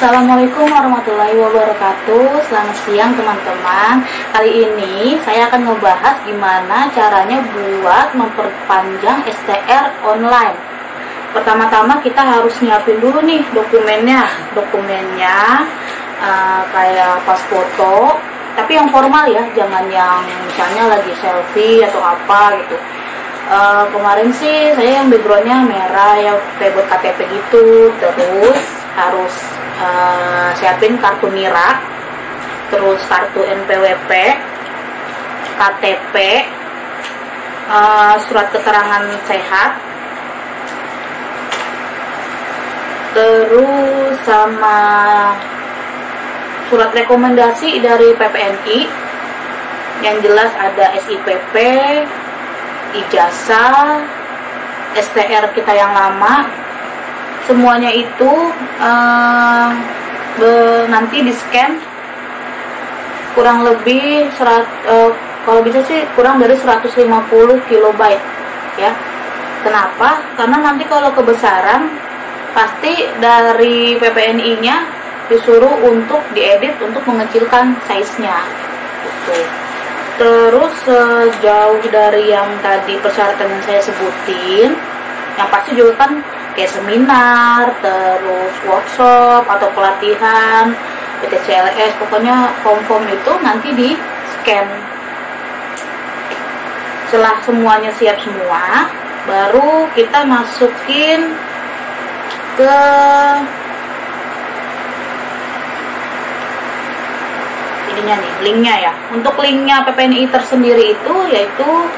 Assalamualaikum warahmatullahi wabarakatuh. Selamat siang teman-teman. Kali ini saya akan ngebahas gimana caranya buat memperpanjang STR online. Pertama-tama kita harus nyiapin dulu nih dokumennya. Kayak pas foto, tapi yang formal ya, jangan yang misalnya lagi selfie atau apa gitu. Kemarin sih saya yang backgroundnya merah ya, kayak buat KTP gitu. Terus harus siapin kartu NIRA, terus kartu NPWP, KTP, surat keterangan sehat, terus sama surat rekomendasi dari PPNI, yang jelas ada SIPP, ijazah, STR kita yang lama. Semuanya itu nanti di scan kurang lebih kalau bisa sih kurang dari 150 kilobyte ya. Kenapa? Karena nanti kalau kebesaran pasti dari PPNI-nya disuruh untuk diedit untuk mengecilkan size-nya gitu. Terus sejauh dari yang tadi persyaratan yang saya sebutin, yang pasti juga kan kayak seminar, terus workshop atau pelatihan, PTCLS, pokoknya form-form itu nanti di scan. Setelah semuanya siap semua, baru kita masukin ke ininya nih, linknya ya. Untuk linknya PPNI tersendiri itu yaitu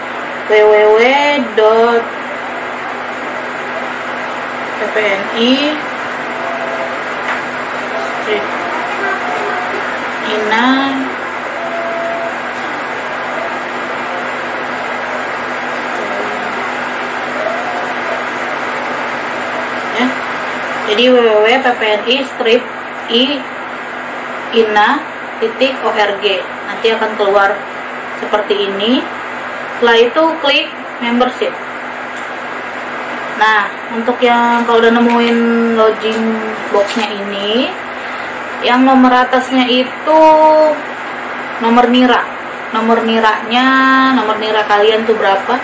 www.ppni-ina ya. Jadi www.ppni-ina.org, nanti akan keluar seperti ini. Setelah itu klik membership. Nah, untuk yang kalau udah nemuin login boxnya ini, yang nomor atasnya itu nomor NIRA. Nomor NIRA kalian tuh berapa?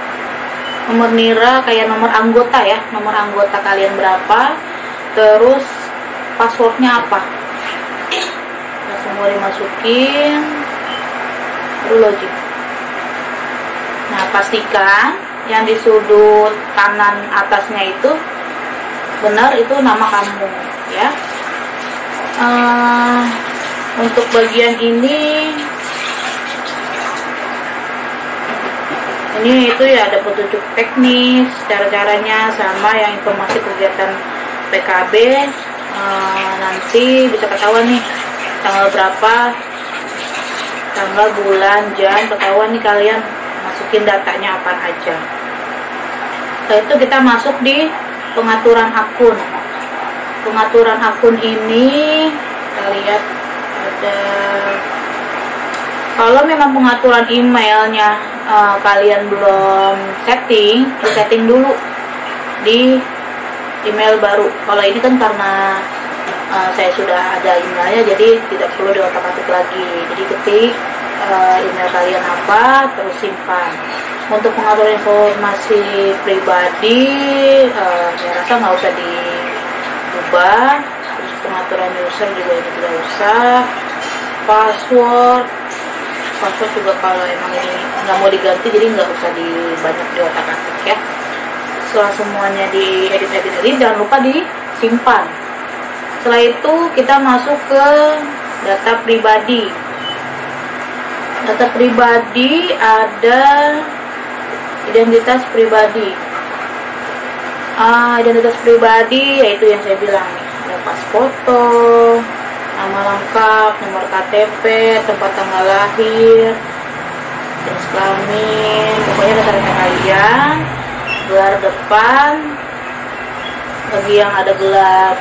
Nomor NIRA kayak nomor anggota ya, nomor anggota kalian berapa? Terus passwordnya apa? Nah, semua dimasukin, lalu login. Nah, pastikan yang di sudut kanan atasnya itu benar, itu nama kamu ya. Untuk bagian ini itu ya ada petunjuk teknis, cara-caranya, sama yang informasi kegiatan PKB. Nanti bisa ketahuan nih tanggal berapa, tanggal, bulan, jam, ketahuan nih kalian masukin datanya apa aja. Setelah itu kita masuk di pengaturan akun. Pengaturan akun ini kita lihat ada, kalau memang pengaturan emailnya kalian belum setting dulu di email baru. Kalau ini kan karena saya sudah ada emailnya, jadi tidak perlu diotak-atik lagi. Jadi ketik email kalian apa, terus simpan. Untuk pengaturan informasi pribadi, saya rasa nggak usah diubah. Terus pengaturan user juga ini tidak usah. Password juga kalau emang ini nggak mau diganti, jadi nggak usah banyak diotak-atik ya. Setelah semuanya diedit, jangan lupa disimpan. Setelah itu kita masuk ke data pribadi. Data pribadi ada identitas pribadi. Identitas pribadi yaitu yang saya bilang nih, ada pas foto, nama lengkap, nomor KTP, tempat tanggal lahir, jenis kelamin, pokoknya data-data kalian. Gelar depan, bagi yang ada gelar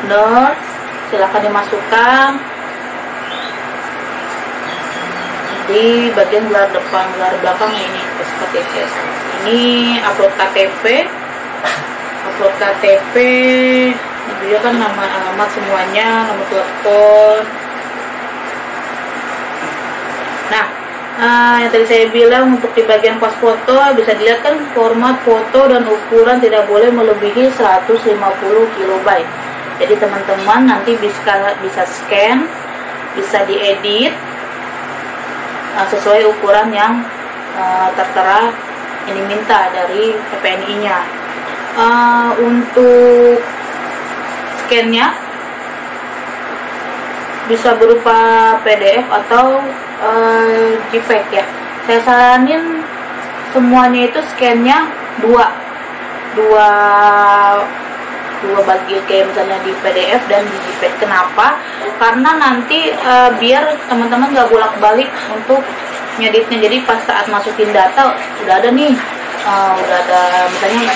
nurse silahkan dimasukkan di bagian gelar depan. Gelar belakang ini seperti ini. Upload KTP Dia kan nama alamat semuanya, nomor telepon. Nah, yang tadi saya bilang untuk di bagian pas foto bisa dilihat kan format foto dan ukuran tidak boleh melebihi 150 KB. Jadi teman-teman nanti bisa scan, bisa diedit sesuai ukuran yang tertera ini minta dari PPNI-nya. Untuk scan-nya bisa berupa PDF atau JPEG ya. Saya saranin semuanya itu scan-nya dua bagian, kayak misalnya di PDF dan di JPEG. Kenapa? Karena nanti biar teman-teman gak bolak-balik untuk ngeditnya. Jadi pas saat masukin data udah ada nih, udah ada misalnya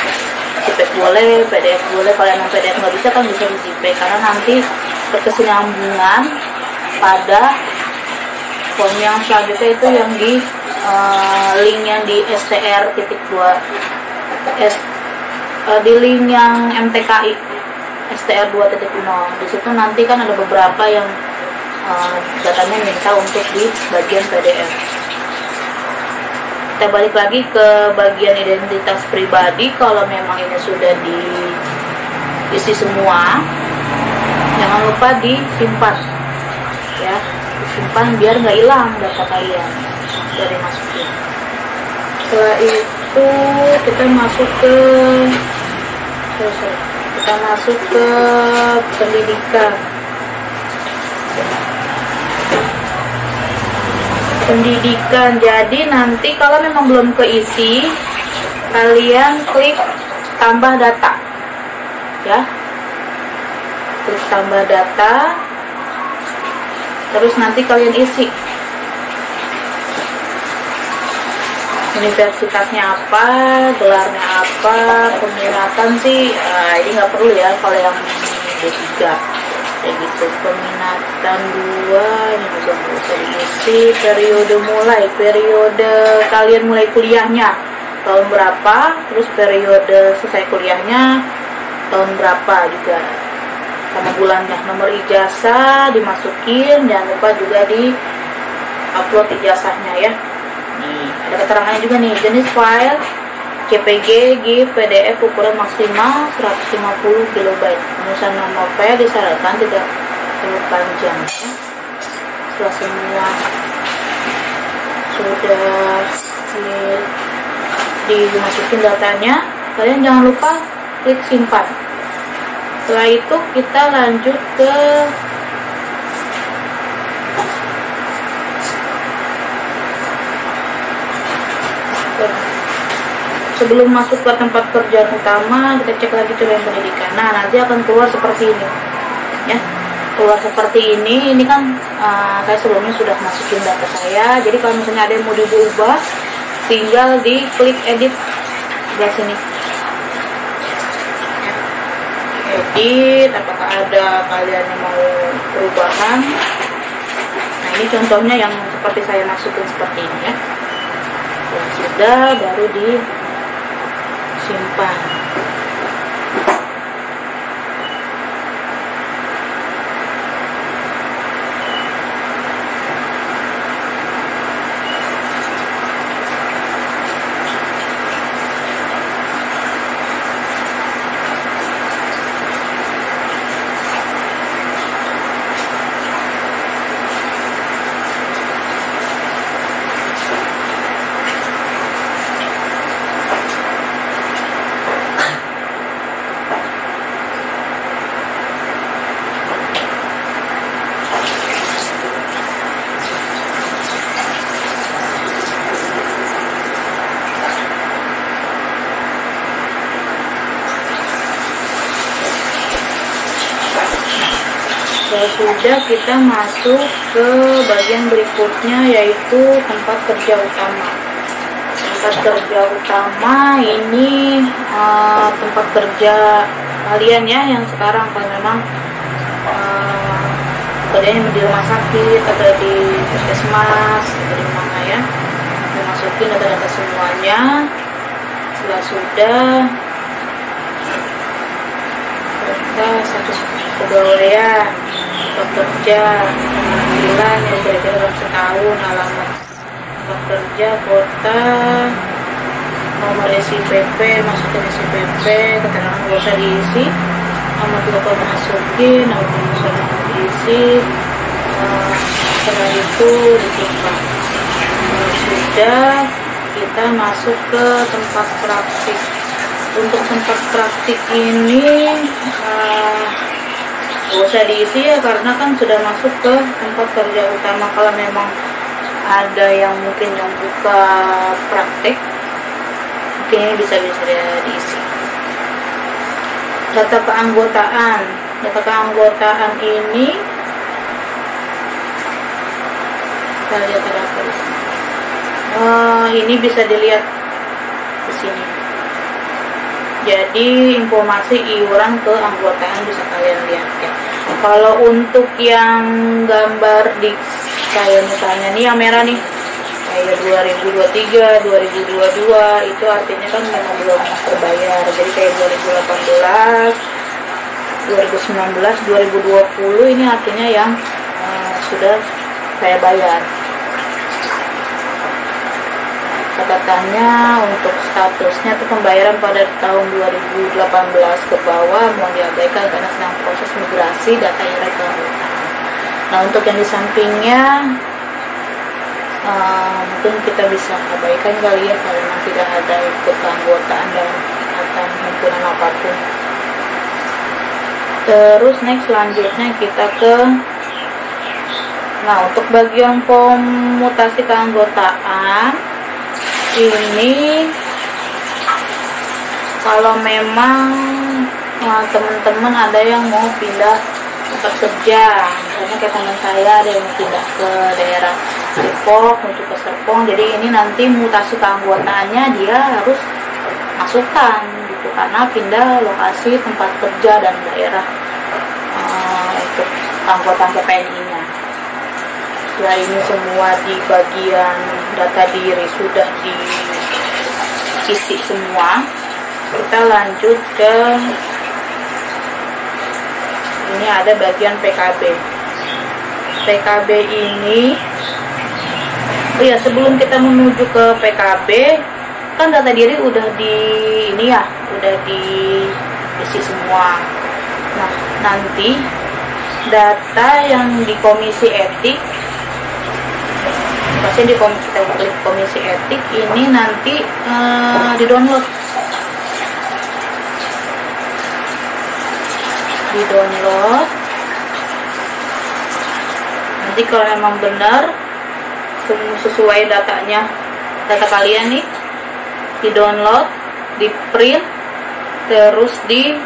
JPEG boleh, PDF boleh. Kalau yang PDF nggak bisa kan bisa di JPEG, karena nanti berkesinambungan pada form yang selanjutnya itu yang di link yang di STR.2 di link yang MTKI STR 2.0. Di situ nanti kan ada beberapa yang datanya minta untuk di bagian PDF. Kita balik lagi ke bagian identitas pribadi. Kalau memang ini sudah diisi semua, jangan lupa disimpan ya, disimpan biar nggak hilang data kalian dari masukin. Setelah itu kita masuk ke pendidikan. Jadi nanti kalau memang belum keisi, kalian klik tambah data ya, klik tambah data, terus nanti kalian isi universitasnya apa, gelarnya apa, peminatan sih ini nggak perlu ya kalau yang D3 kayak gitu. Peminatan 2 ini juga nggak usah diisi. Periode kalian mulai kuliahnya tahun berapa, terus periode selesai kuliahnya tahun berapa juga, sama bulannya. Nomor ijazah dimasukin, jangan lupa juga di upload ijazahnya ya. Nih, ada keterangannya juga nih, jenis file JPG, GIF, PDF, ukuran maksimal 150 KB. Penulisan nama file disarankan tidak terlalu panjang ya. Setelah semua sudah dimasukin datanya, kalian jangan lupa klik simpan. Setelah itu kita lanjut ke sebelum masuk ke tempat kerjaan utama, kita cek lagi coba yang pendidikan. Nah, nanti akan keluar seperti ini ya, keluar seperti ini. Ini kan saya sebelumnya sudah masukin data saya, jadi kalau misalnya ada yang mau diubah tinggal di klik edit di sini ya. Edit, apakah ada kalian yang mau perubahan. Nah, ini contohnya yang seperti saya masukin seperti ini ya. Yang sudah baru disimpan. Sudah, kita masuk ke bagian berikutnya, yaitu tempat kerja utama. Tempat kerja utama ini tempat kerja kalian ya, yang sekarang kalau memang kerjanya di rumah sakit atau di puskesmas atau di mana ya, dimasukin data-data semuanya. Setelah sudah, kertas status pegawaian, pekerja, penghasilan yang kira-kira dalam setahun, alamat pekerja, kota, nomor SIPP, masukin SIPP, keterangan gak usah diisi, nama tukang masukin, nama pengusaha diisi. Setelah itu disimpan. Sudah, kita masuk ke tempat praktik. Untuk tempat praktik ini gak usah diisi ya, karena kan sudah masuk ke tempat kerja utama. Kalau memang ada yang mungkin yang buka praktek, mungkin ini bisa diisi. Data keanggotaan ini kita lihat ada apa di sini. Ini bisa dilihat di sini. Jadi informasi iuran keanggotaan bisa kalian lihat ya. Kalau untuk yang gambar di kayak misalnya nih yang merah nih, kayak 2023, 2022 itu artinya kan memang belum terbayar. Jadi kayak 2018, 2019, 2020 ini artinya yang sudah saya bayar. Catatannya untuk statusnya itu pembayaran pada tahun 2018 ke bawah mau diabaikan karena sedang proses migrasi data iuran keanggotaan. Nah, untuk yang di sampingnya mungkin kita bisa abaikan kali ya, karena tidak ada ikut keanggotaan dan akan himpunan apapun. Terus next selanjutnya kita ke untuk bagian komutasi keanggotaan ini, kalau memang teman-teman ada yang mau pindah tempat kerja, misalnya kayak teman saya ada yang mau pindah ke daerah Depok untuk ke Serpong, jadi ini nanti mutasi keanggotaannya dia harus masukkan gitu, karena pindah lokasi tempat kerja dan daerah untuk keanggotaan PPNI-nya. Setelah ini semua di bagian data diri sudah diisi semua, kita lanjut ke ini ada bagian PKB. PKB ini, sebelum kita menuju ke PKB kan data diri udah udah diisi semua. Nah, nanti data yang di komisi etik, pasti kita klik komisi etik ini nanti di download. Nanti kalau memang benar sesuai datanya, data kalian nih, di download, di print, terus di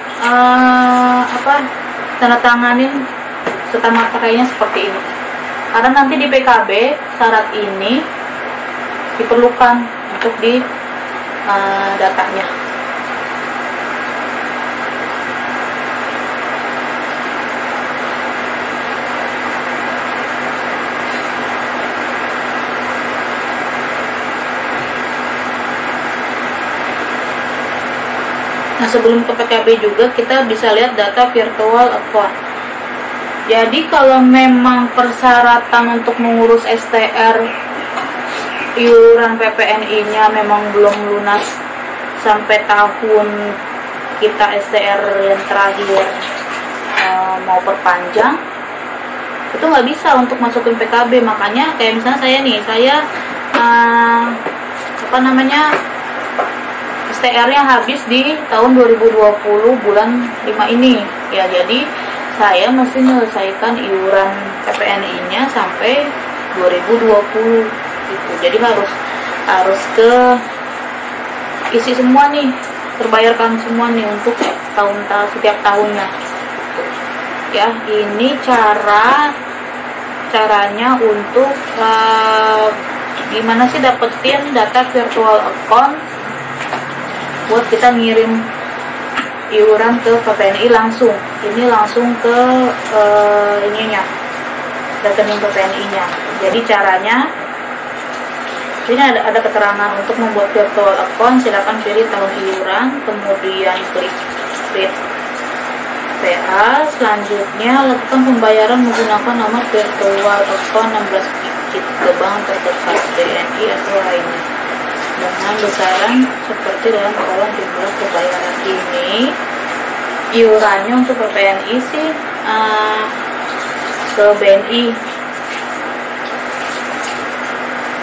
tanda tanganin serta materai seperti ini. Karena nanti di PKB syarat ini diperlukan untuk di datanya. Nah, sebelum ke PKB juga kita bisa lihat data virtual account. Jadi kalau memang persyaratan untuk mengurus STR iuran PPNI-nya memang belum lunas sampai tahun kita STR yang terakhir mau perpanjang, itu nggak bisa untuk masukin PKB. Makanya kayak misalnya saya STR-nya habis di tahun 2020 bulan 5 ini ya, jadi saya mesti menyelesaikan iuran PPNI-nya sampai 2020 gitu. Jadi harus ke isi semua nih, terbayarkan semua nih untuk setiap tahunnya. Ya, ini caranya untuk gimana sih dapetin data virtual account buat kita ngirim iuran ke PPNI langsung. Ini langsung ke rekening PPNI-nya. Jadi caranya ini ada keterangan untuk membuat virtual account, silakan pilih tahun iuran, kemudian klik create SPA. Selanjutnya lakukan pembayaran menggunakan nomor virtual account 16 digit ke bank terdekat BNI atau lainnya dengan besaran seperti dalam kolom jumlah pembayaran. Ini iurannya untuk PPNI sih ke BNI.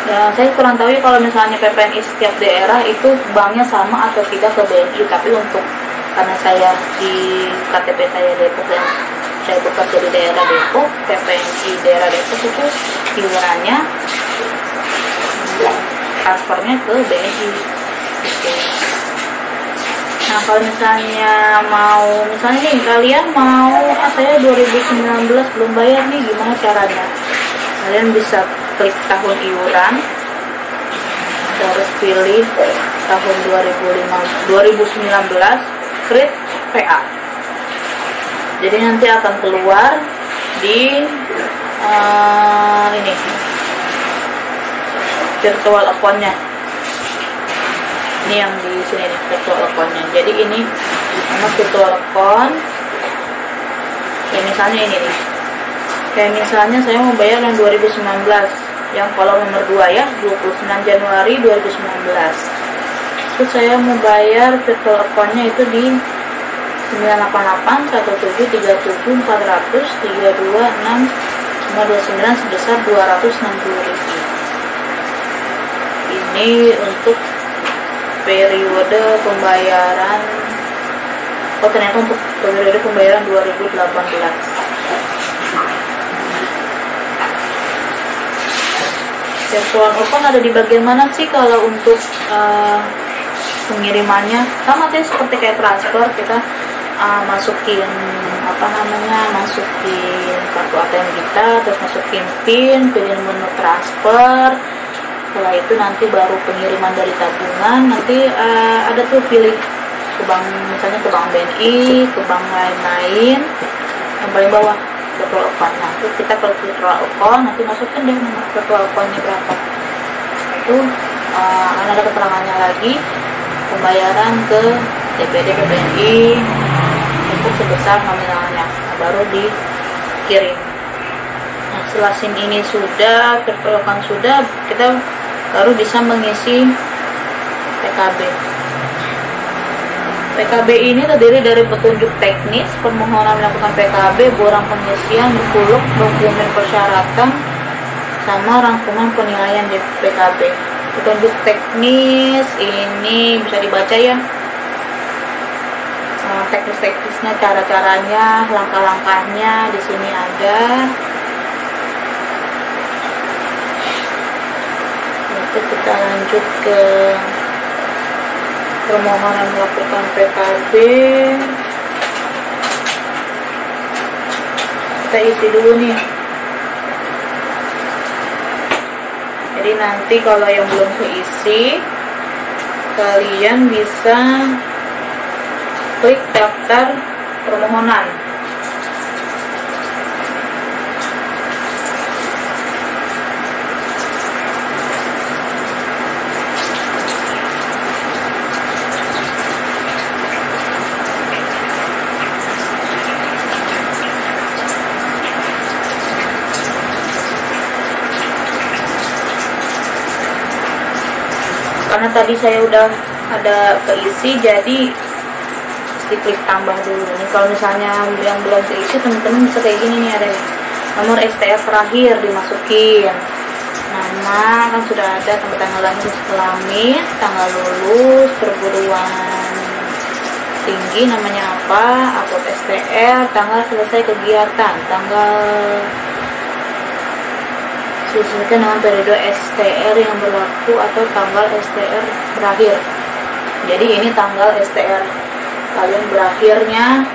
Ya, saya kurang tahu ya kalau misalnya PPNI setiap daerah itu banknya sama atau tidak ke BNI, tapi untuk karena saya di KTP saya Depok dan saya bekerja di daerah Depok, PPNI daerah Depok itu iurannya transfernya ke BNI gitu. Nah kalau misalnya misalnya nih kalian mau saya 2019 belum bayar nih, gimana caranya? Kalian bisa klik tahun iuran, terus pilih tahun 2019, create PA. Jadi nanti akan keluar di ini virtual account-nya. Ini yang di sini nih, virtual account-nya. Jadi ini nama virtual account. Kayak misalnya ini nih. Kayak misalnya saya mau bayar yang 2019, yang kolom nomor 2 ya, 29 Januari 2019. Terus saya mau bayar virtual account-nya itu di 988 17 37 400 326 529 sebesar 260.000. Ini untuk periode pembayaran. Oh ternyata untuk periode pembayaran 2018. Virtual account ada di bagian mana sih kalau untuk pengirimannya? Sama sih seperti kayak transfer, kita masukin masukin kartu ATM kita, terus masukin PIN, pilih menu transfer. Setelah itu nanti baru pengiriman dari tabungan. Nanti ada tuh pilih ke bank, misalnya ke bank BNI, ke bank lain-lain. Yang paling bawah virtual account. Nah, terus kita ke virtual account, nanti masukin deh nomor virtual account-nya berapa. Itu akan ada keterangannya lagi, pembayaran ke DPD BNI itu sebesar nominalnya. Nah, baru dikirim. Nah, setelah SIM ini sudah, virtual account sudah, kita baru bisa mengisi PKB. PKB ini terdiri dari petunjuk teknis, permohonan melakukan PKB, borang pengisian, buku dokumen persyaratan, sama rangkuman penilaian di PKB. Petunjuk teknis ini bisa dibaca ya, teknis-teknisnya, cara-caranya, langkah-langkahnya di sini ada. Itu kita lanjut ke permohonan melakukan PKB. Kita isi dulu nih. Jadi nanti kalau yang belum keisi, kalian bisa klik daftar permohonan. Karena tadi saya udah ada keisi, jadi klik tambah dulu. Nih kalau misalnya yang belum keisi, teman-teman bisa kayak gini nih, ada nomor STR terakhir dimasukin, nama kan sudah ada, tanggal lahir, kelamin, tanggal lulus, perguruan tinggi namanya apa, upload STR, tanggal selesai kegiatan, tanggal disesuaikan dengan periode STR yang berlaku atau tanggal STR berakhir. Jadi ini tanggal STR kalian berakhirnya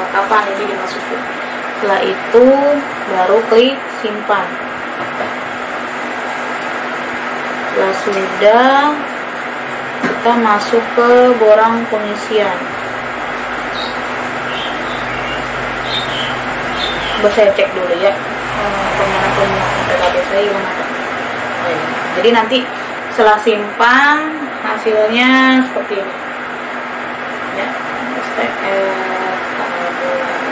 kapan ini dimasukin. Setelah itu baru klik simpan. Setelah sudah, kita masuk ke borang pengisian. Coba saya cek dulu ya permohonan PKB saya gimana. Jadi nanti setelah simpan hasilnya seperti ini ya, STR tanggal bulan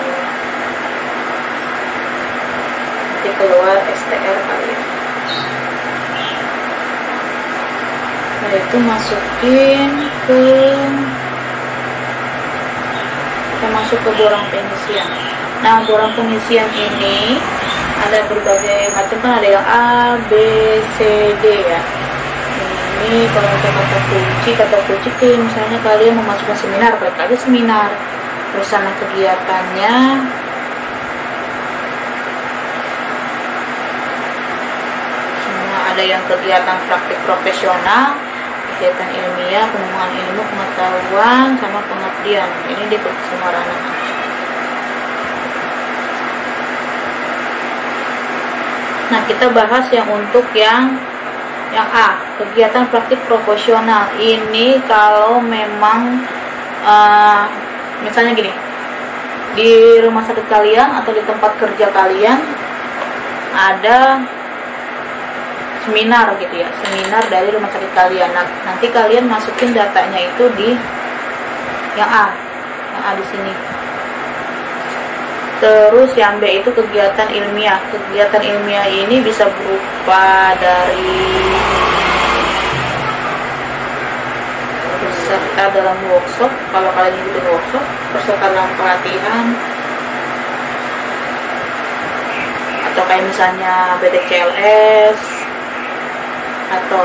nanti keluar STR kalian. Nah itu masukin ke, kita masuk ke borang pengisian. Nah borang pengisian ini ada berbagai macam, kan ada yang A, B, C, D ya. Ini kalau untuk kata kunci misalnya kalian memasukkan seminar, klik aja seminar. Rencana kegiatannya, semua ada yang kegiatan praktik profesional, kegiatan ilmiah, pengembangan ilmu pengetahuan, sama pengabdian. Ini di semua ranah. Nah kita bahas yang untuk yang A, kegiatan praktik profesional. Ini kalau memang misalnya gini, di rumah sakit kalian atau di tempat kerja kalian ada seminar gitu ya, seminar dari rumah sakit kalian. Nah, nanti kalian masukin datanya itu di yang A di sini. Terus yang B itu kegiatan ilmiah. Kegiatan ilmiah ini bisa berupa dari peserta dalam workshop, kalau kalian ikutin workshop, peserta dalam pelatihan, atau kayak misalnya BTCLS atau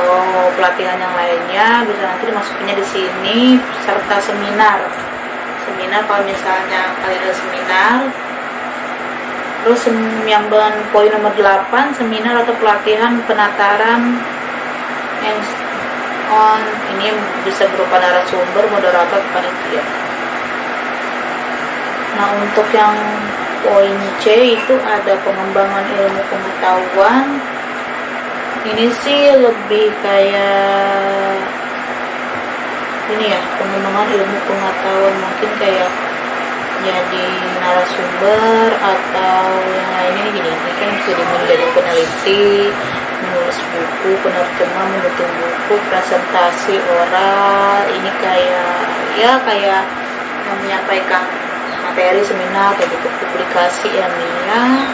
pelatihan yang lainnya, bisa nanti dimasukinnya di sini, serta seminar. Seminar kalau misalnya kalian ada seminar. Terus yang poin nomor 8, seminar atau pelatihan penataran ini bisa berupa narasumber, moderator, panitia. Nah untuk yang poin C itu ada pengembangan ilmu pengetahuan. Ini sih lebih kayak ini ya, pengembangan ilmu pengetahuan, mungkin kayak jadi narasumber atau yang lainnya. Gini, ini kan bisa menjadi peneliti, menulis buku, penerjemah, menulis buku, presentasi oral. Ini kayak yang menyampaikan materi seminar kayak gitu, publikasi ilmiah.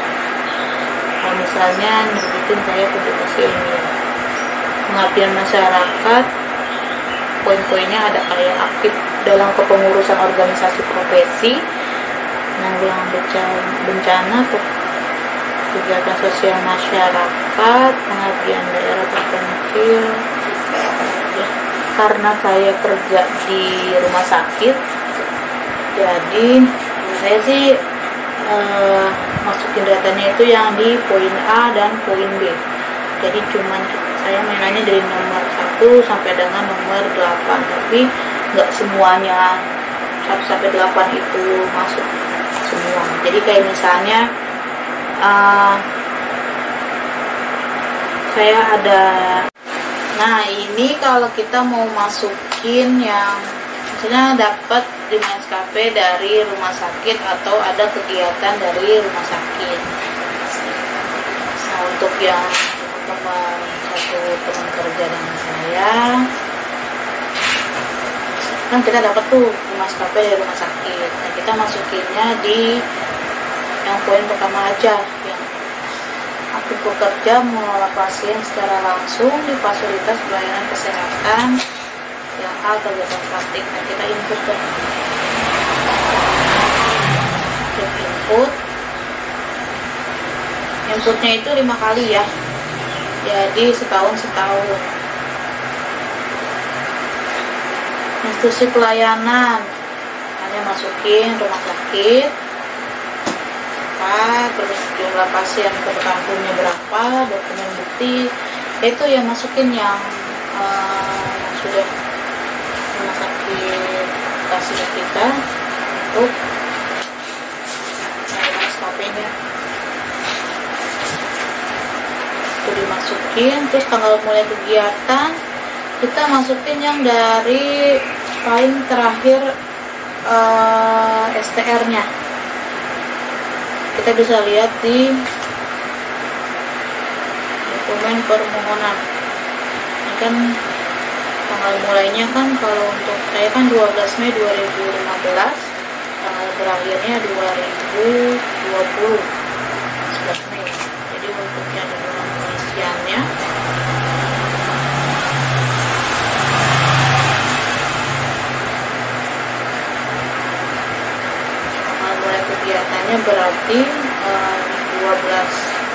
Kalau misalnya nyebutin kayak publikasi ilmiah, pengabdian masyarakat. Poin-poinnya ada kayak aktif dalam kepengurusan organisasi profesi, penanggulangan bencana, kegiatan sosial masyarakat, pengabdian daerah terpencil. Karena saya kerja di rumah sakit, jadi saya sih masukin datanya itu yang di poin A dan poin B. Jadi cuman saya mainannya dari nomor 1 sampai dengan nomor 8, tapi nggak semuanya 1 sampai 8 itu masuk semua. Jadi kayak misalnya saya ada, nah ini kalau kita mau masukin yang misalnya dapat di maskapai dari rumah sakit atau ada kegiatan dari rumah sakit. Nah untuk yang teman kerja dengan saya, kan kita dapat tuh maskapai dari rumah sakit. Nah kita masukinnya di yang poin pertama aja, yang aktif bekerja mengelola pasien secara langsung di fasilitas pelayanan kesehatan. Yang A, kegiatan praktik. Nah kita input ke inputnya itu 5 kali ya, jadi setahun. Institusi pelayanan hanya masukin rumah sakit, terus jumlah pasien tertampungnya berapa, dokumen bukti, itu yang masukin yang sudah rumah sakit kasih kita untuk maskapainya. Itu dimasukin. Terus tanggal mulai kegiatan kita masukin yang dari paling terakhir STR-nya. Kita bisa lihat di dokumen permohonan. Ini kan tanggal mulainya kan, kalau untuk saya kan 12 Mei 2015, tanggal berakhirnya 2020 11 Mei. Jadi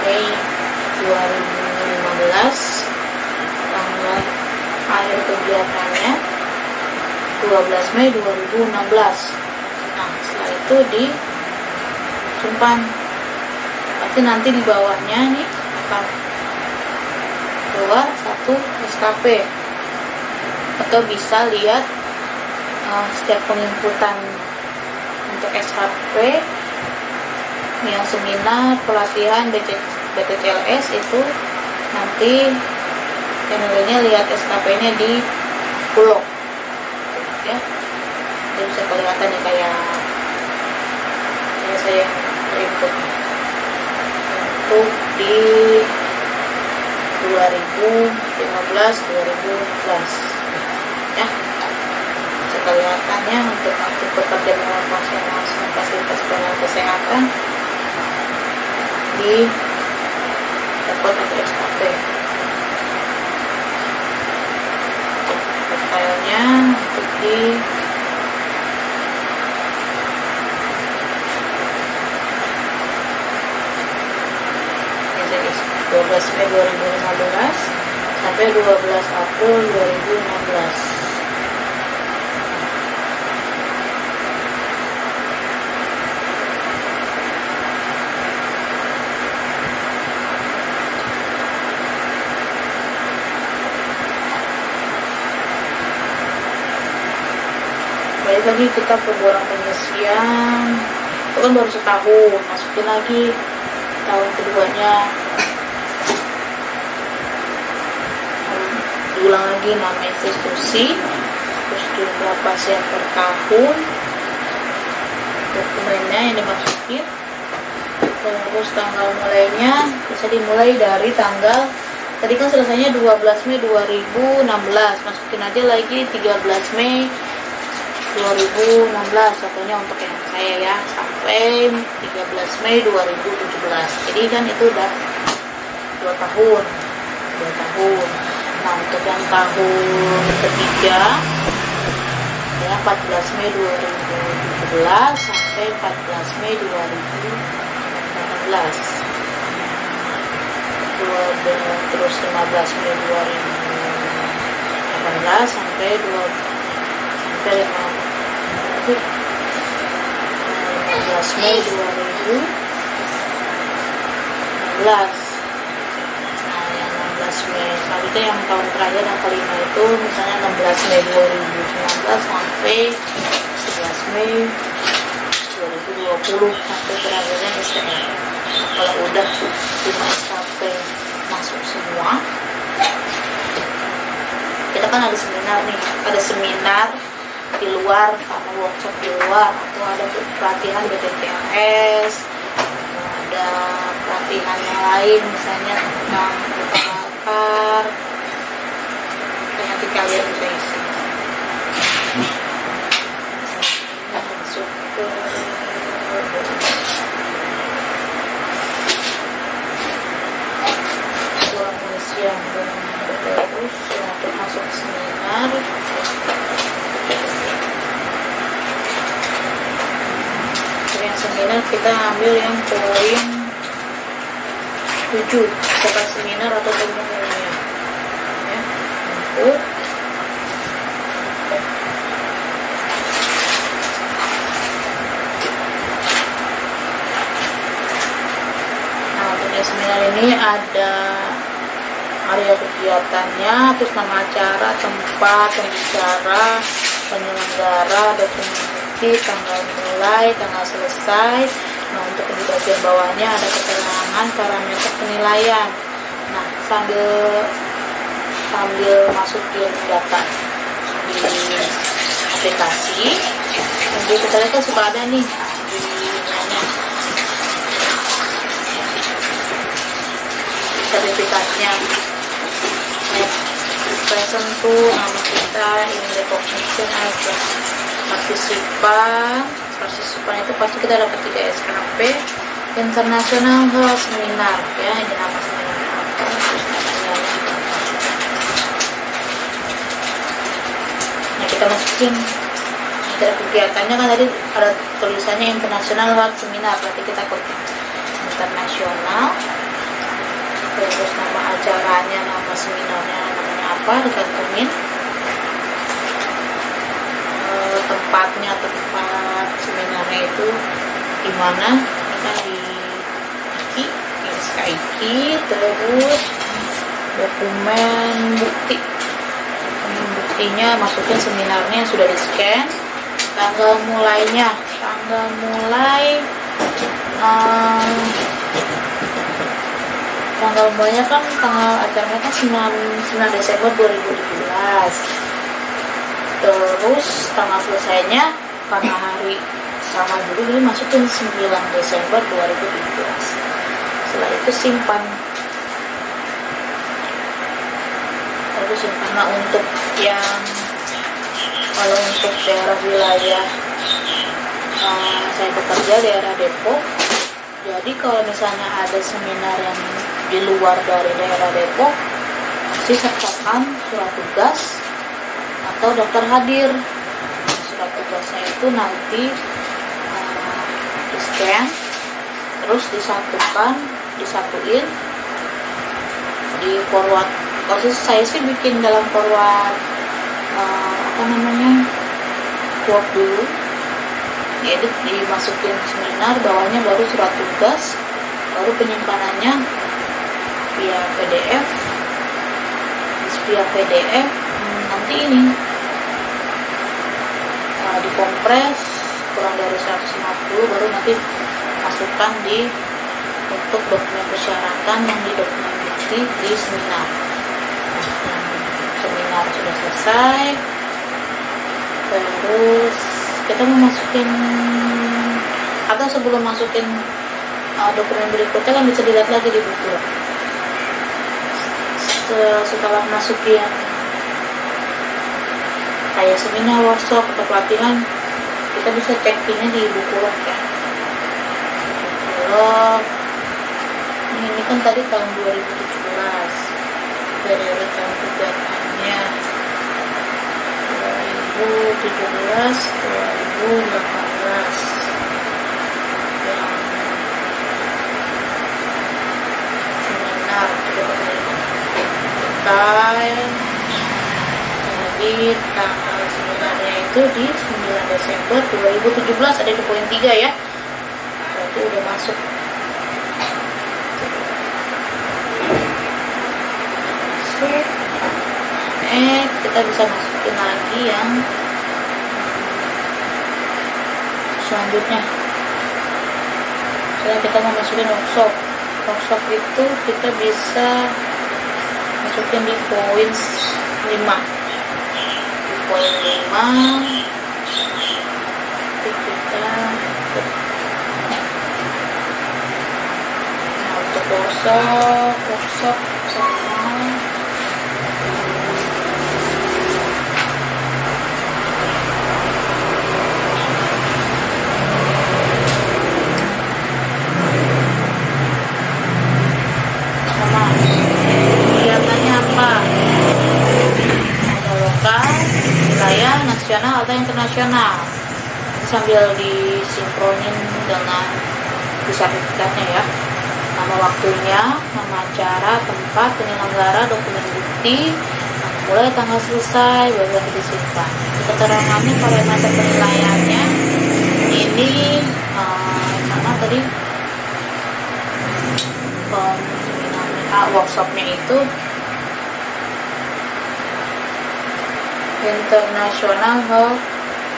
Mei 2015, tanggal akhir kegiatannya 12 Mei 2016. Nah, setelah itu disimpan. Pasti nanti di bawahnya nih akan keluar satu SKP, atau bisa lihat setiap penginputan untuk SKP yang seminar pelatihan BTCLS itu nanti channelnya lihat SKP-nya di blog ya. Jadi bisa kelihatan ya, kayak saya input untuk di 2015-2016 ya. Bisa kelihatannya untuk aktif bekerja dengan fasilitas pelayanan kesehatan di dapat untuk SKP. Filenya untuk di jadi 12 Mei 2015 sampai 12 April 2016. Balik lagi kita ke borang pengisian, itu kan baru setahun, masukin lagi tahun keduanya, diulang lagi nama institusi, terus jumlah pasien per tahun, dokumennya yang dimasukin, terus tanggal mulainya bisa dimulai dari tanggal tadi kan selesainya 12 Mei 2016, masukin aja lagi 13 Mei 2016 contohnya untuk yang saya ya, sampai 13 Mei 2017. Jadi kan itu udah 2 tahun. Nah, untuk yang tahun ketiga ya 14 Mei 2017 sampai 14 Mei 2018. Terus 15 Mei 2018 sampai 15 Mei 2016. Nah, yang 16 Mei selanjutnya yang tahun terakhir yang kelima itu misalnya 16 Mei 2019 sampai 11 Mei 2020 sampai terakhirnya STM. Kalau udah 5 SKP masuk semua, kita kan ada seminar nih, ada seminar di luar sama workshop di luar, atau ada pelatihan BTCLS, ada pelatihan yang lain misalnya tentang bakar, nanti kalian bisa isi. Masuk ke ruang pengisian terus untuk masuk seminar. Seminar kita ambil yang poin 7, peserta seminar atau pemulanya ya, untuk seminar ini ada area kegiatannya, terus nama acara, tempat, pembicara, penyelenggara, dokumentasi, tanggal mulai, tanggal selesai. Nah, untuk di bagian bawahnya ada keterangan parameter penilaian. Nah, sambil masukin data di aplikasi, jadi kita lihat kan suka ada nih di sertifikatnya. Present tuh nama kita, ini recognition aja. Partisipan itu pasti kita dapat 3 SKP. International Health Seminar ya, ini nama seminarnya apa, terus namanya. Nah, kita masukin ada kegiatannya kan, tadi ada tulisannya International Health Seminar, berarti kita klik internasional, acaranya, nama seminarnya namanya apa, dicantumin. Tempatnya, tempat seminarnya itu di mana, kita di SKIKI. Terus dokumen buktinya, masukin seminarnya yang sudah di scan, tanggal mulainya, tanggal mulainya kan tanggal acaranya kan 9 Desember 2017. Terus tanggal selesainya karena hari sama dulu, ini masukin 9 Desember 2017. Setelah itu simpan. Karena untuk yang, kalau untuk daerah wilayah saya bekerja daerah Depok, jadi kalau misalnya ada seminar yang di luar dari daerah Depok, masih sertakan surat tugas atau daftar hadir. Surat tugasnya itu nanti di scan, terus disatuin, di forward. Kalau saya sih bikin dalam forward Word dulu, diedit, dimasukin seminar, bawahnya baru surat tugas, baru penyimpanannya via PDF. Nanti ini dikompres kurang dari 150, baru nanti masukkan untuk dokumen persyaratan yang di dokumen bukti di seminar. Seminar sudah selesai, terus kita mau masukin, atau sebelum masukin dokumen berikutnya kan bisa dilihat lagi di buku. Setelah masukin kayak seminar, workshop, atau pelatihan, kita bisa cek ini di buku log ya. Ini kan tadi tahun 2017, periode tahun kegiatannya 2017 2018, yang seminar jadi tanggal seminarnya itu di 9 Desember 2017, ada di poin 3 ya, berarti udah masuk. Kita bisa masukin lagi yang selanjutnya. Setelah kita mau masukin workshop itu kita bisa masukin di poin 5. Di poin 5 kita untuk workshop sama kegiatannya apa, lokal, wilayah, nasional atau internasional, sambil disinkronin dengan sertifikatnya ya. Nama waktunya, nama acara, tempat, penyelenggara, dokumen bukti, mulai tanggal selesai, baru disimpan. Keterangannya pada masa penilaiannya ini sama tadi workshopnya itu international health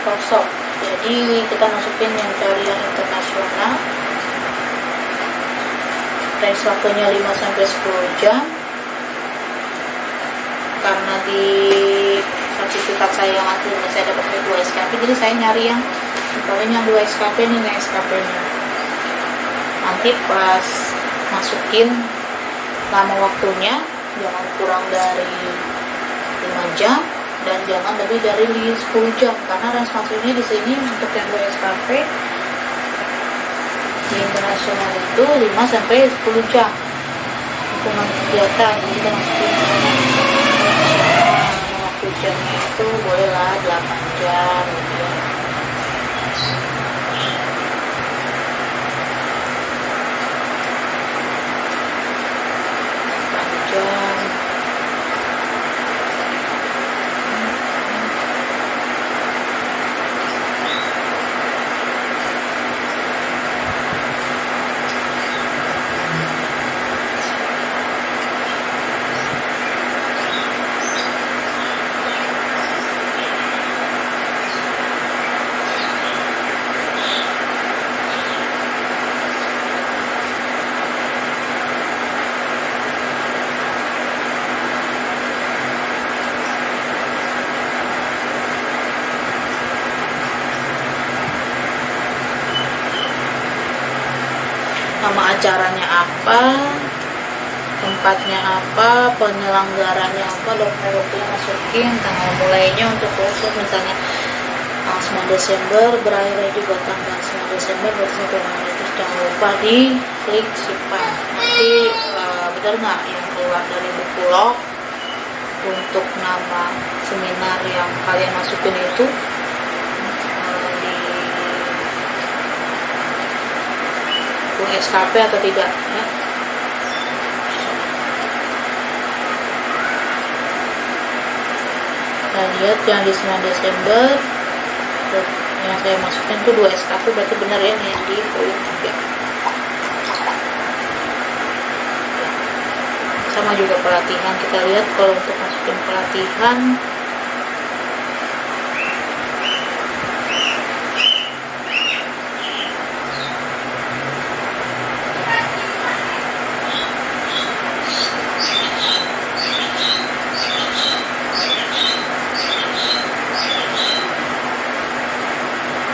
workshop. Jadi kita masukin yang dari yang internasional, range waktunya 5-10 jam. Karena di sertifikat saya yang asli saya dapat 2 SKP, jadi saya nyari yang yang 2 SKP nih, SKP-nya. Nanti pas masukin lama waktunya jangan kurang dari 5 jam dan jangan lebih dari 10 jam, karena range waktunya di sini untuk yang 2 SKP di internasional itu 5-10 jam hitungan kegiatan. Jadi kita masukin waktu jamnya itu bolehlah 8 jam gitu ya. acaranya apa, tempatnya apa, penyelenggaranya apa, dokumen-dokumen masukin, tanggal mulainya untuk kursus misalnya 9 Desember, berakhirnya juga tanggal 9 Desember, berarti 1 Maret. Terus jangan lupa di klik simpan. Nanti benar nggak yang keluar dari buku log untuk nama seminar yang kalian masukin itu di SKP atau tidak ya. Nah, lihat yang di 9 Desember yang saya masukin itu 2 SKP, berarti benar ya yang di poin 3. Sama juga pelatihan, kita lihat kalau untuk masukin pelatihan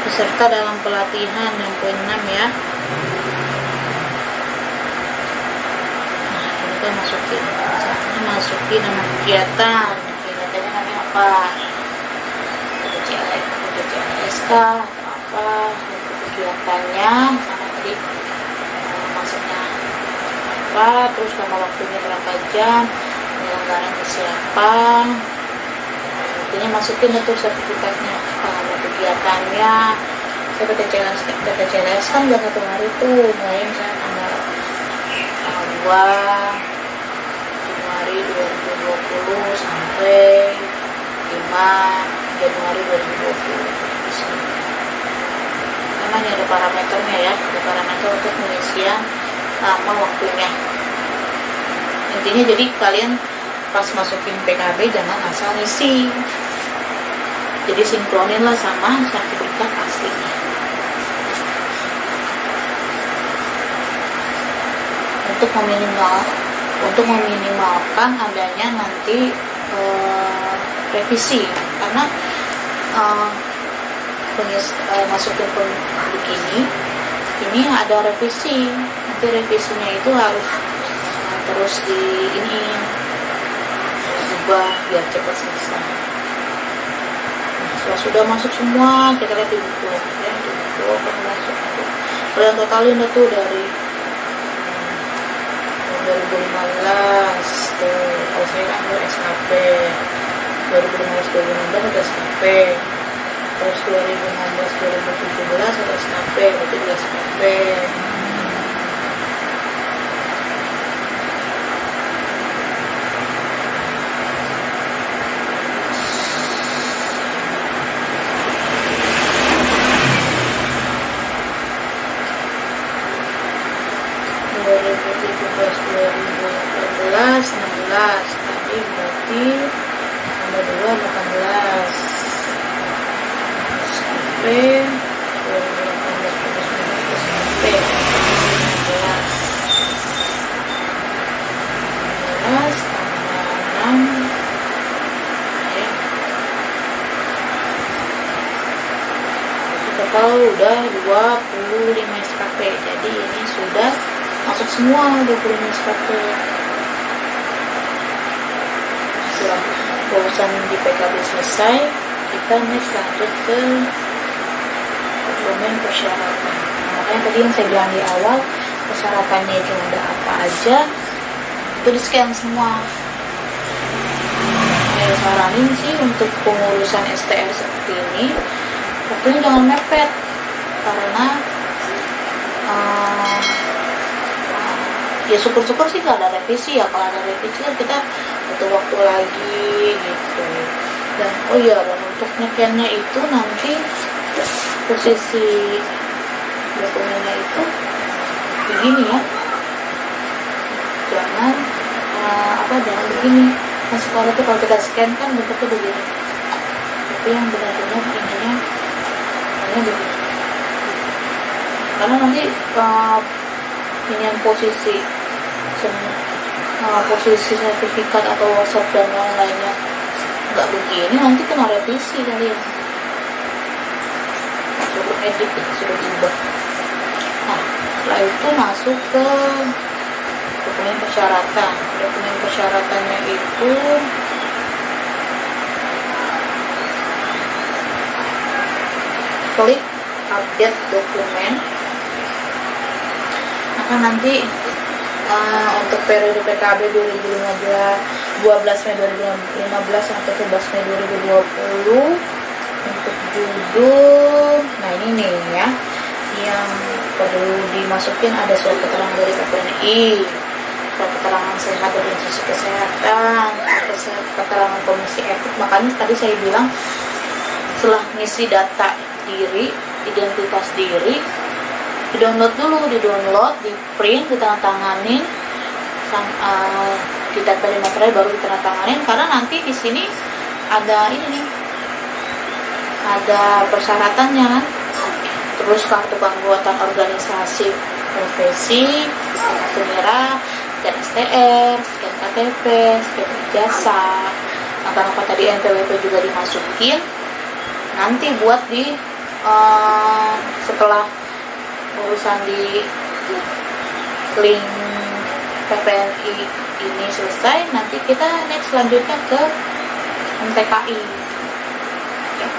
peserta dalam pelatihan yang poin 6 ya. Nah, ini kan masukin nama kegiatan. Kegiatannya namanya apa? CLSK atau apa? Untuk kegiatannya sama tadi maksudnya apa, terus nama waktunya berapa jam, penyelenggaranya siapa. Artinya masukin itu sertifikatnya, ada kegiatannya. Saya BPCLS kan gak 1 hari tuh, mulai misalnya tanggal 2 Januari 2020 sampai 5 Januari 2020. Namanya ada parameternya ya, ada parameter untuk pengisian lama waktunya. Intinya jadi kalian pas masukin PKB jangan asal ngisi, jadi sinkronin lah sama sertifikat aslinya. Untuk meminimalkan adanya nanti revisi, karena masukin begini ini ada revisi, nanti revisinya itu harus terus ubah biar cepat selesai. Setelah sudah masuk semua, kita lihat di buku ya, di buku akan masuk. Kalian totalin itu dari 2015 tuh, kalau saya kan ada SKP 2015-2016 ada SKP, terus 2016-2017 ada SKP, berarti ada SKP. Tadi berarti tambah 2 18 sampai 2018 sampai 16 tambah 6 ya. Total udah 25 SKP, jadi ini sudah masuk semua 25 SKP. Setelah urusan di PKB selesai, kita next lanjut ke dokumen persyaratan. Nah, makanya tadi yang saya bilang di awal, persyaratannya itu ada apa aja, itu di scan semua. Saya saranin sih untuk pengurusan STR seperti ini, waktunya jangan mepet, karena ya syukur-syukur sih gak ada revisi ya. Kalau ada revisi kan kita butuh waktu lagi gitu. Dan dan untuk nyekennya itu nanti posisi dokumennya itu begini ya, jangan jangan begini. Nah sekarang tuh kalau kita scan kan bentuknya begini, tapi yang benar-benar intinya begini, karena nanti ini yang posisi sertifikat atau WhatsApp dan lain-lainnya nggak begini, nanti kena revisi kalian, suruh edit, suruh ubah. Nah setelah itu masuk ke dokumen persyaratan. Dokumen persyaratannya itu klik update dokumen. Maka nanti untuk periode PKB 12 Mei 2015 sampai 11 Mei 2020 untuk judul, nah ini nih ya, yang perlu dimasukin ada surat keterangan dari KPNI, surat keterangan sehat dari institusi kesehatan, keterangan komisi etik. Makanya tadi saya bilang setelah ngisi data diri, identitas diri, di-download dulu, di print, ditandatanganin, ditempelin materai baru ditandatanganin, karena nanti di sini ada ini nih, ada persyaratannya kan. Terus kartu keanggotaan organisasi profesi, kartu merah, scan STR, scan KTP, scan ijazah, apa tadi NPWP juga dimasukin. Nanti buat di setelah urusan di link PPNI ini selesai, nanti kita next selanjutnya ke MTKI ya.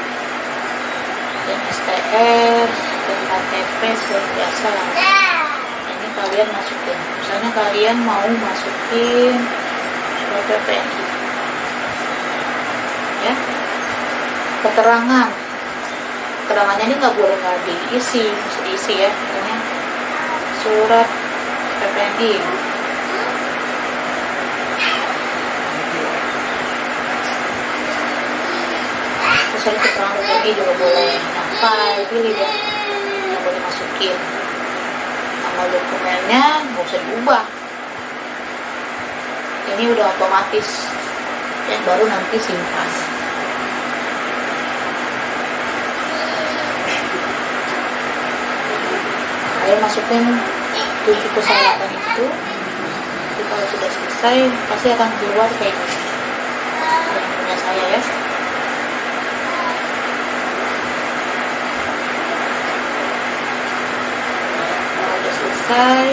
Dan STR dan KTP seperti biasa. Ini kalian masukin, misalnya kalian mau masukin ke PPNI ya. Keterangannya ini nggak boleh nggak diisi, mesti diisi ya. Misalnya surat PPNI, terus ada keterangan PPNI juga boleh. Nah, pilih deh yang boleh masukin. Nama dokumennya nggak usah diubah, ini udah otomatis dan baru nanti simpan. Kalian masukin 7 persyaratan itu. Jadi kalau sudah selesai pasti akan keluar kayak gini yang punya saya ya. Kalau sudah selesai,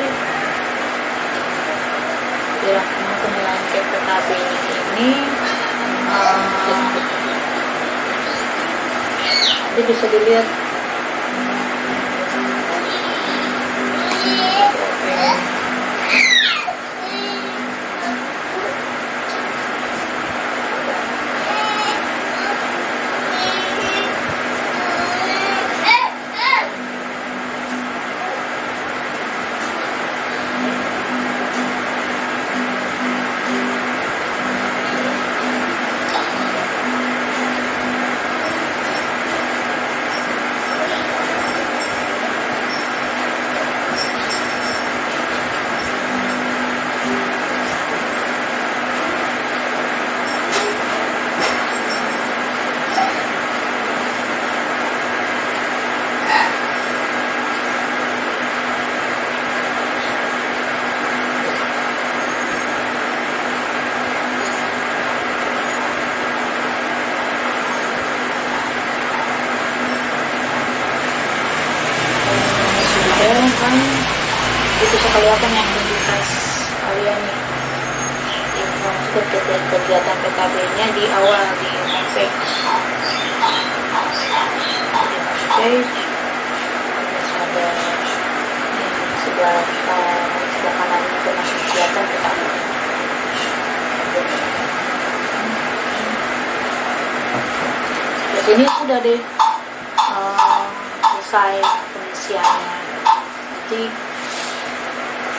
dilakukan penilaian PKB ini nanti bisa dilihat kan itu bisa kelihatan yang identitas kalian nih. Kegiatan PKB-nya di awal di homepage. Terus ada sebelah kanan itu masih kegiatan PKB. Di sini sudah deh selesai pengisiannya. Nanti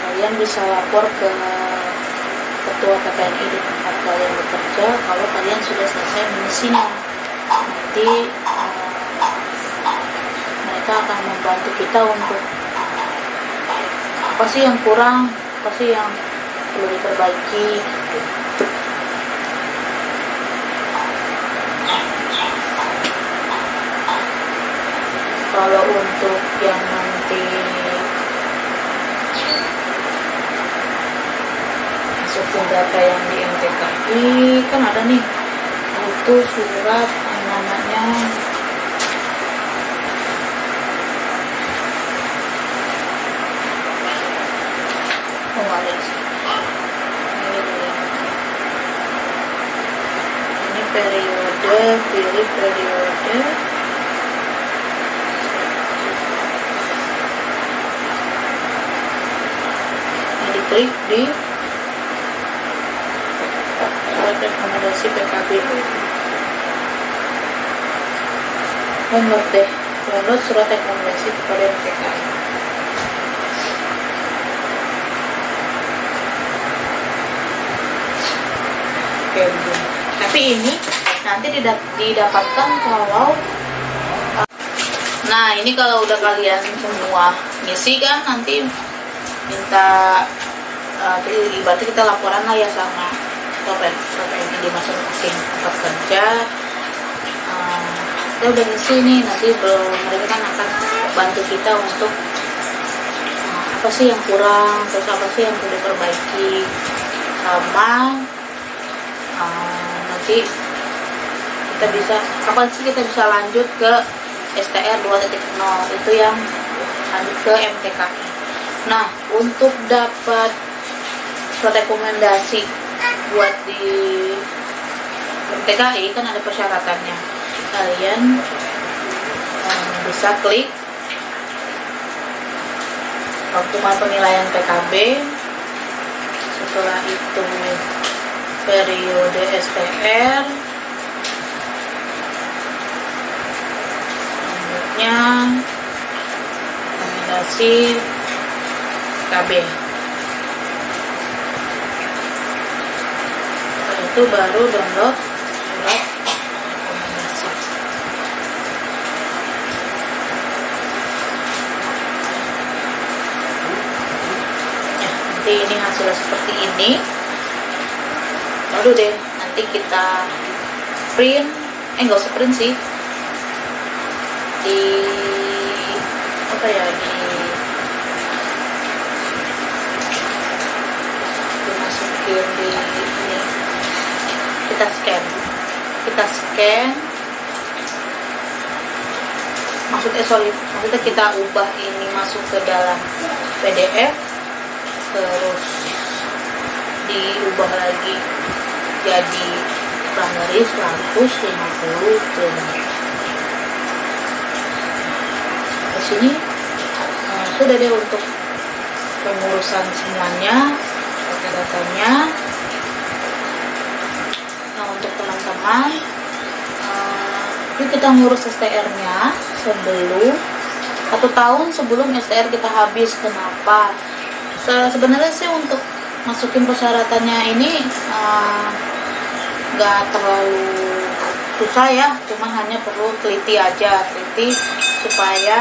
kalian bisa lapor ke ketua PPNI di tempat kalian bekerja kalau kalian sudah selesai mengisinya. Nanti mereka akan membantu kita untuk apa sih yang kurang, apa sih yang perlu diperbaiki. Kalau untuk yang nanti masukin data yang di MTKI kan ada nih, butuh surat namanya nggak ada di sini. Ini periode, pilih periode. Ini diklik di surat rekomendasi PKB. Download deh, download surat rekomendasi kepada PKB. Tapi ini nanti didapatkan kalau nah ini kalau udah kalian semua ngisi kan nanti minta berarti kita laporan lah ya sama sampai ini di masing-masing tempat kerja. Kita udah ngisi nih, nanti mereka kan akan bantu kita untuk apa sih yang kurang, terus apa sih yang perlu diperbaiki, sama nanti kita bisa kapan sih kita bisa lanjut ke STR 2.0 itu yang lanjut ke MTKI. Nah, untuk dapat surat rekomendasi buat di MTKI kan ada persyaratannya. Kalian bisa klik dokumen penilaian PKB, setelah itu periode STR, selanjutnya rekomendasi KB. Setelah itu baru download surat rekomendasi. Nanti ini hasilnya seperti ini. Baru deh nanti kita print, nggak usah print sih, di apa ya, dimasukin di ini, kita scan maksudnya kita ubah ini masuk ke dalam PDF, terus diubah lagi jadi kurang dari 150 km. Di sini sudah deh untuk pengurusan semuanya, data-datanya. Nah, untuk teman-teman, kita ngurus STR-nya sebelum 1 tahun sebelum STR kita habis. Kenapa? Sebenarnya sih untuk masukin persyaratannya ini nggak terlalu susah ya, cuma hanya perlu teliti supaya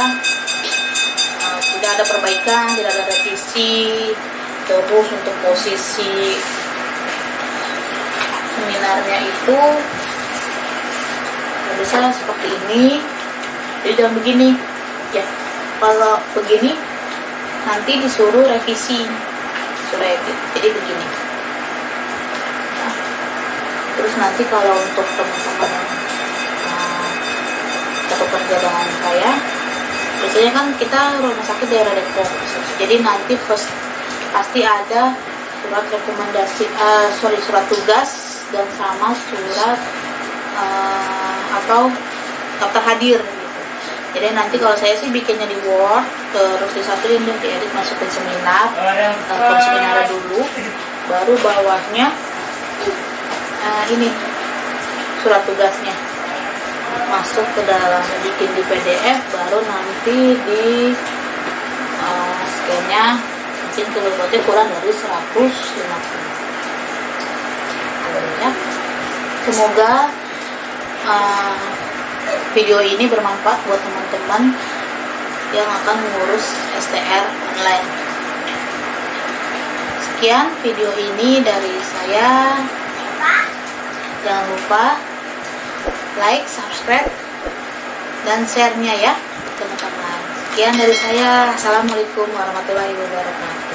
tidak ada perbaikan, tidak ada revisi. Terus untuk posisi seminarnya itu bisa seperti ini, jadi jangan begini ya. Kalau begini nanti disuruh revisi, jadi begini. Nah, terus nanti kalau untuk teman-teman atau kerja dengan saya, biasanya kan kita rumah sakit daerah Depok, jadi nanti pasti ada surat rekomendasi, surat tugas dan sama surat atau daftar hadir gitu. Jadi nanti kalau saya sih bikinnya di Word, terus disatuin dan diedit, masukin seminar, seminarnya dulu, baru bawahnya ini surat tugasnya masuk ke dalam, bikin di PDF, baru nanti di scan-nya mungkin kilobotnya kurang dari 150 ya. Semoga video ini bermanfaat buat teman-teman yang akan mengurus STR online. Sekian video ini dari saya. Jangan lupa like, subscribe, dan share-nya ya teman-teman. Sekian dari saya. Assalamualaikum warahmatullahi wabarakatuh.